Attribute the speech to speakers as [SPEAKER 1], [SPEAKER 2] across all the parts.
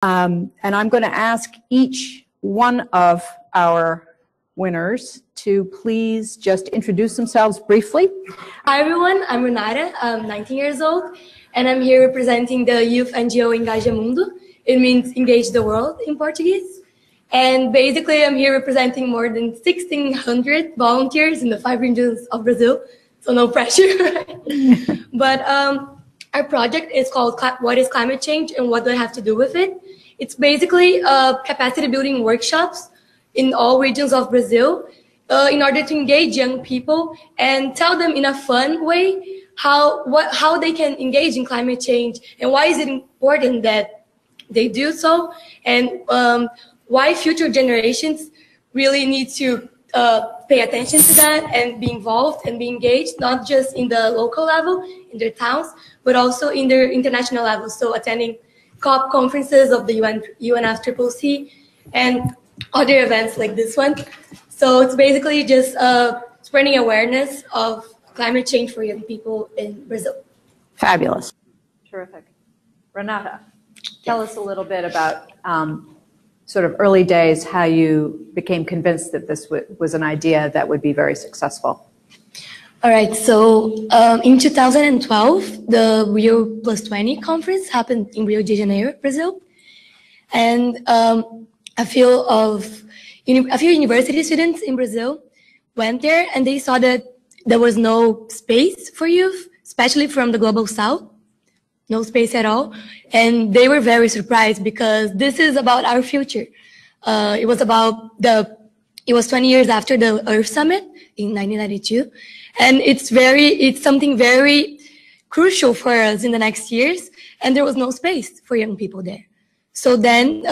[SPEAKER 1] And I'm going to ask each one of our winners to please just introduce themselves briefly.
[SPEAKER 2] Hi everyone, I'm Renata, I'm 19 years old, and I'm here representing the youth NGO Engajamundo. It means Engage the World in Portuguese. And basically I'm here representing more than 1,600 volunteers in the 5 regions of Brazil, so no pressure, right? But our project is called What is Climate Change and What Do I Have to Do with It? It's basically capacity building workshops in all regions of Brazil in order to engage young people and tell them in a fun way how they can engage in climate change and why is it important that they do so, and why future generations really need to pay attention to that and be involved and be engaged, not just in the local level, in their towns, but also in their international level. So attending COP conferences of the UNFCCC and other events like this one. So it's basically just spreading awareness of climate change for young people in Brazil.
[SPEAKER 1] Fabulous.
[SPEAKER 3] Terrific. Renata, tell us a little bit about sort of early days, how you became convinced that this was an idea that would be very successful.
[SPEAKER 2] All right, so in 2012, the Rio +20 conference happened in Rio de Janeiro, Brazil. And a few university students in Brazil went there and they saw that there was no space for youth, especially from the global south, no space at all. And they were very surprised because this is about our future. It was 20 years after the Earth Summit in 1992. And it's something very crucial for us in the next years. And there was no space for young people there. So then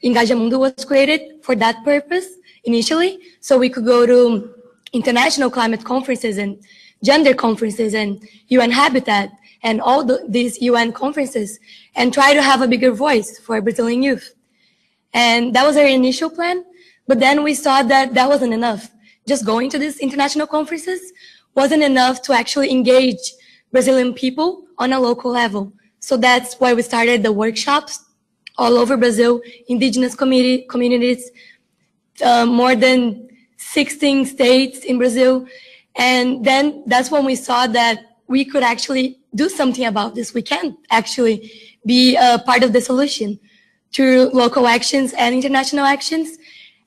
[SPEAKER 2] Engajamundo was created for that purpose initially, so we could go to international climate conferences and gender conferences and UN Habitat and all these UN conferences and try to have a bigger voice for Brazilian youth. And that was our initial plan, but then we saw that that wasn't enough. Just going to these international conferences wasn't enough to actually engage Brazilian people on a local level. So that's why we started the workshops all over Brazil, indigenous communities, more than 16 states in Brazil. And then that's when we saw that we could actually do something about this. We can actually be a part of the solution through local actions and international actions.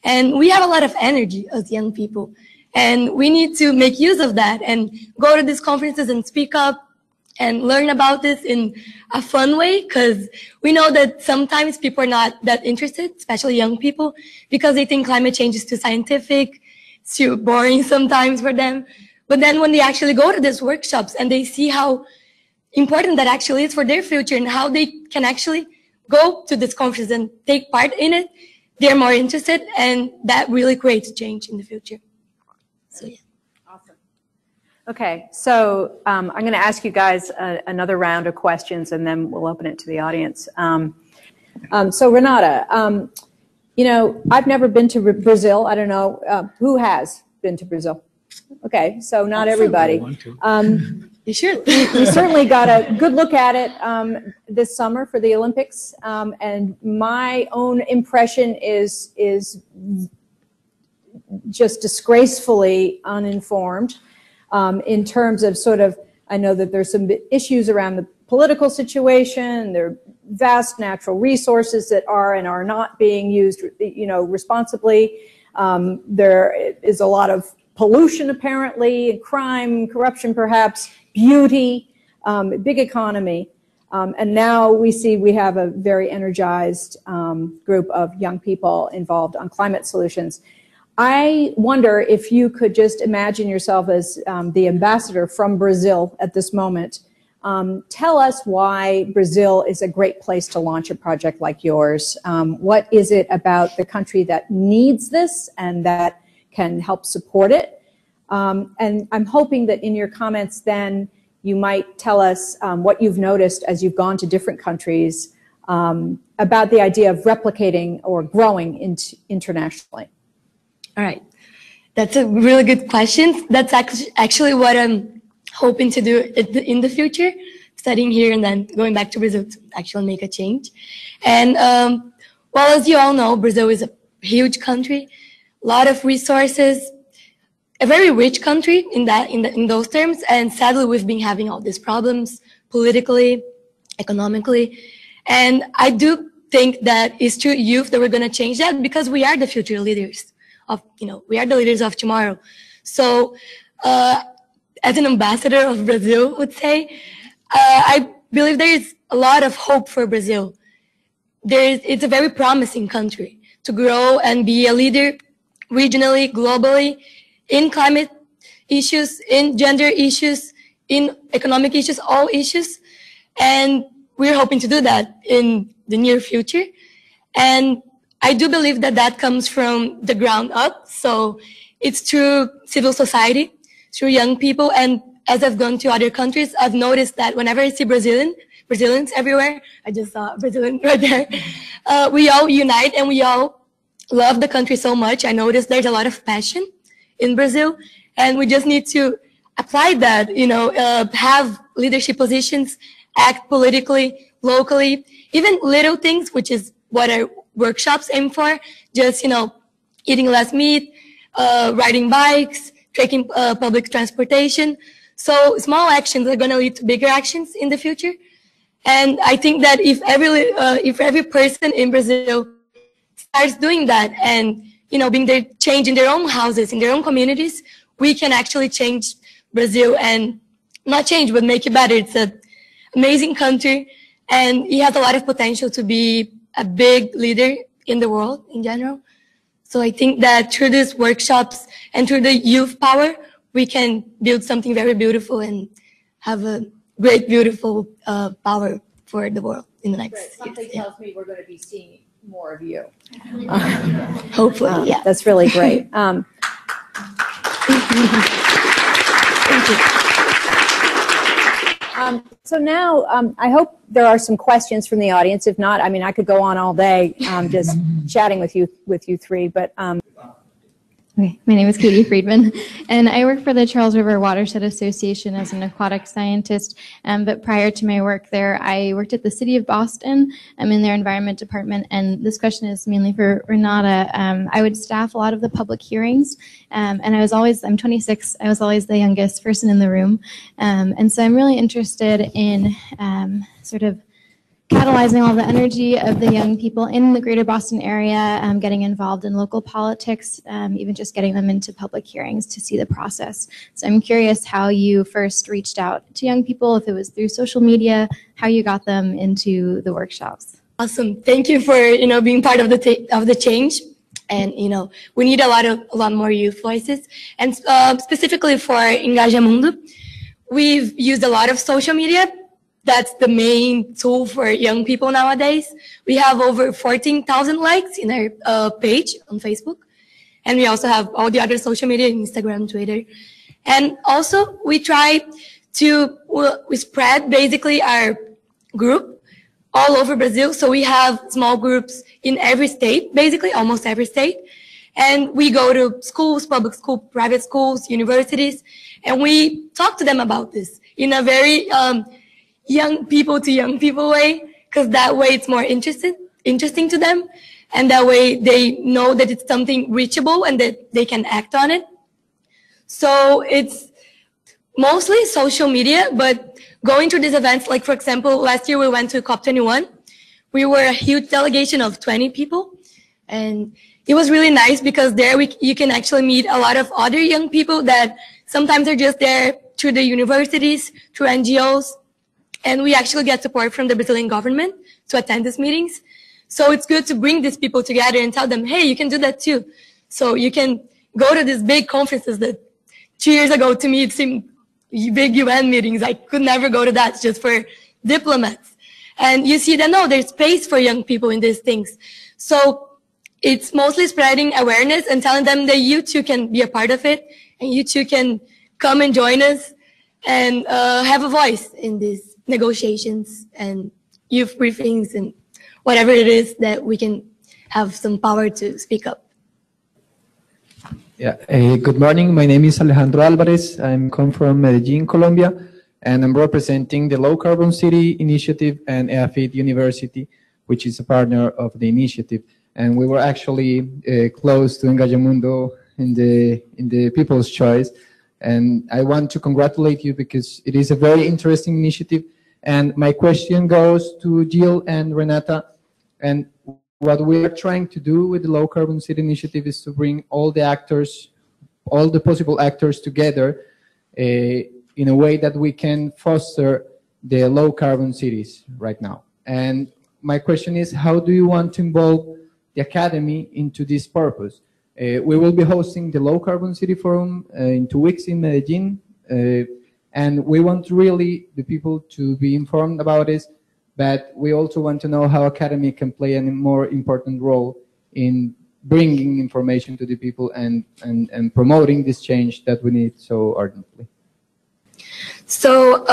[SPEAKER 2] And we have a lot of energy as young people. And we need to make use of that and go to these conferences and speak up and learn about this in a fun way, because we know that sometimes people are not that interested, especially young people, because they think climate change is too scientific, it's too boring sometimes for them. But then when they actually go to these workshops and they see how important that actually is for their future and how they can actually go to this conference and take part in it, they're more interested, and that really creates change in the future. So yeah.
[SPEAKER 3] Okay, so I'm going to ask you guys another round of questions, and then we'll open it to the audience. So Renata, you know, I've never been to Brazil. I don't know who has been to Brazil. Okay, so not everybody.
[SPEAKER 2] You should.
[SPEAKER 3] We certainly got a good look at it this summer for the Olympics, and my own impression is just disgracefully uninformed. In terms of sort of, I know that there's some issues around the political situation, there are vast natural resources that are and are not being used, you know, responsibly. There is a lot of pollution apparently, crime, corruption perhaps, beauty, big economy. And now we have a very energized group of young people involved on climate solutions. I wonder if you could just imagine yourself as the ambassador from Brazil at this moment. Tell us why Brazil is a great place to launch a project like yours. What is it about the country that needs this and that can help support it? And I'm hoping that in your comments then you might tell us what you've noticed as you've gone to different countries about the idea of replicating or growing internationally.
[SPEAKER 2] All right. That's a really good question. That's actually what I'm hoping to do in the future, studying here and then going back to Brazil to actually make a change. And well, as you all know, Brazil is a huge country, a lot of resources, a very rich country in those terms. And sadly, we've been having all these problems politically, economically. And I do think that it's through youth that we're going to change that, because we are the future leaders of, we are the leaders of tomorrow. So as an ambassador of Brazil would say, I believe there is a lot of hope for Brazil. It's a very promising country to grow and be a leader regionally, globally, in climate issues, in gender issues, in economic issues, all issues. And we're hoping to do that in the near future. And I do believe that that comes from the ground up. So it's through civil society, through young people. And as I've gone to other countries, I've noticed that whenever I see Brazilians everywhere, I just saw a Brazilian right there, we all unite and we all love the country so much. I noticed there's a lot of passion in Brazil, and we just need to apply that, have leadership positions, act politically, locally, even little things, which is what our workshops aim for, just, eating less meat, riding bikes, taking public transportation. So small actions are going to lead to bigger actions in the future. And I think that if every person in Brazil starts doing that and, being their change in their own houses, in their own communities, we can actually change Brazil, and not change, but make it better. It's an amazing country, and it has a lot of potential to be a big leader in the world in general. So I think that through these workshops and through the youth power, we can build something very beautiful and have a great, beautiful power for the world in the next years.
[SPEAKER 3] Something tells me we're going to be seeing more of you.
[SPEAKER 2] Hopefully, yeah.
[SPEAKER 3] That's really great.
[SPEAKER 2] Thank you.
[SPEAKER 3] So now I hope there are some questions from the audience. If not, I could go on all day just chatting with you three. But
[SPEAKER 4] Okay, my name is Katie Friedman, and I work for the Charles River Watershed Association as an aquatic scientist. But prior to my work there, I worked at the City of Boston. I'm in their environment department, and this question is mainly for Renata. I would staff a lot of the public hearings, and I'm 26, I was always the youngest person in the room. And so I'm really interested in sort of catalyzing all the energy of the young people in the greater Boston area, getting involved in local politics, even just getting them into public hearings to see the process. So I'm curious how you first reached out to young people, if it was through social media, how you got them into the workshops.
[SPEAKER 2] Awesome. Thank you for, being part of the change. And, we need a lot more youth voices. And specifically for Engajamundo, we've used a lot of social media. That's the main tool for young people nowadays. We have over 14,000 likes in our page on Facebook. And we also have all the other social media, Instagram, Twitter. And also we try to, we spread basically our group all over Brazil. So we have small groups in every state, basically almost every state. And we go to schools, public school, private schools, universities, and we talk to them about this in a very, young people to young people way, because that way it's more interesting to them, and that way they know that it's something reachable and that they can act on it. So it's mostly social media, but going to these events, like for example, last year we went to COP21. We were a huge delegation of 20 people, and it was really nice because there you can actually meet a lot of other young people that sometimes are just there through the universities, through NGOs. And we actually get support from the Brazilian government to attend these meetings. So it's good to bring these people together and tell them, hey, you can do that too. So you can go to these big conferences that 2 years ago to me it seemed big UN meetings. I could never go to that, just for diplomats. And you see that, no, there's space for young people in these things. So it's mostly spreading awareness and telling them that you too can be a part of it, and you too can come and join us and have a voice in these negotiations and youth briefings and whatever it is that we can have some power to speak up.
[SPEAKER 5] Yeah. Good morning. My name is Alejandro Alvarez. I'm come from Medellin, Colombia. and I'm representing the Low Carbon City Initiative and EAFIT University, which is a partner of the initiative. And we were actually close to Engajamundo in the People's Choice. And I want to congratulate you because it is a very interesting initiative. And my question goes to Jill and Renata. And what we are trying to do with the Low Carbon City Initiative is to bring all the actors, all the possible actors together in a way that we can foster the low carbon cities right now. And my question is, how do you want to involve the academy into this purpose? We will be hosting the Low Carbon City Forum in 2 weeks in Medellin, and we want really the people to be informed about this, but we also want to know how academy can play a more important role in bringing information to the people and promoting this change that we need so ardently.
[SPEAKER 2] So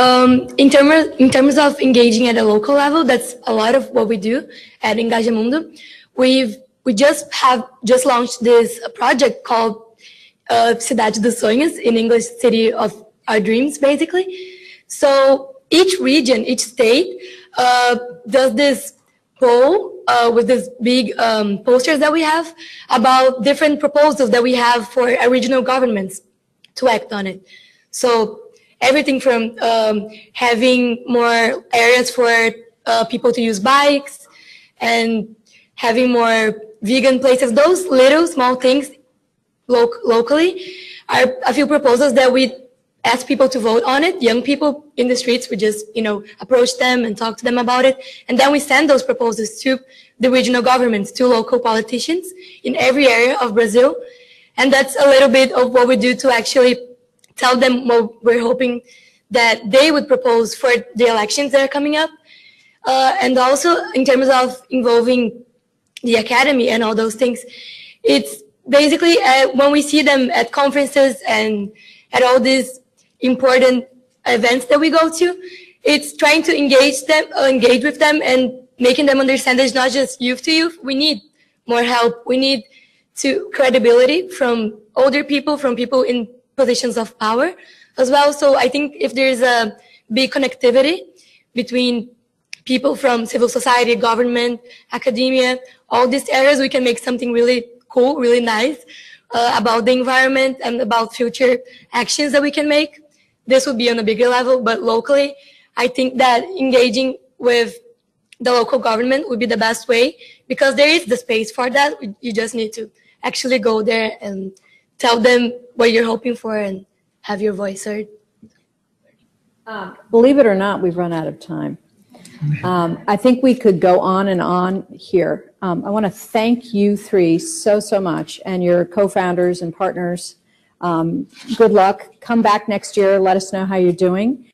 [SPEAKER 2] in terms of engaging at a local level, that's a lot of what we do at Engajamundo. We just launched this project called Cidade dos Sonhos, in English, City of Our Dreams, basically. So each region, each state does this poll with this big posters that we have about different proposals that we have for our regional governments to act on it. So everything from having more areas for people to use bikes and having more vegan places, those little small things locally are a few proposals that we ask people to vote on it. Young people in the streets, we just, approach them and talk to them about it. And then we send those proposals to the regional governments, to local politicians in every area of Brazil. And that's a little bit of what we do to actually tell them what we're hoping that they would propose for the elections that are coming up. And also in terms of involving the academy and all those things, it's basically when we see them at conferences and at all these important events that we go to, it's trying to engage with them and making them understand that it's not just youth to youth. We need more help. We need credibility from older people, from people in positions of power as well. So I think if there's a big connectivity between people from civil society, government, academia, all these areas, we can make something really cool, really nice about the environment and about future actions that we can make. This would be on a bigger level, but locally, I think that engaging with the local government would be the best way, because there is the space for that. You just need to actually go there and tell them what you're hoping for and have your voice heard.
[SPEAKER 3] Believe it or not, we've run out of time. I think we could go on and on here. I want to thank you three so much, and your co-founders and partners. Good luck. Come back next year. Let us know how you're doing.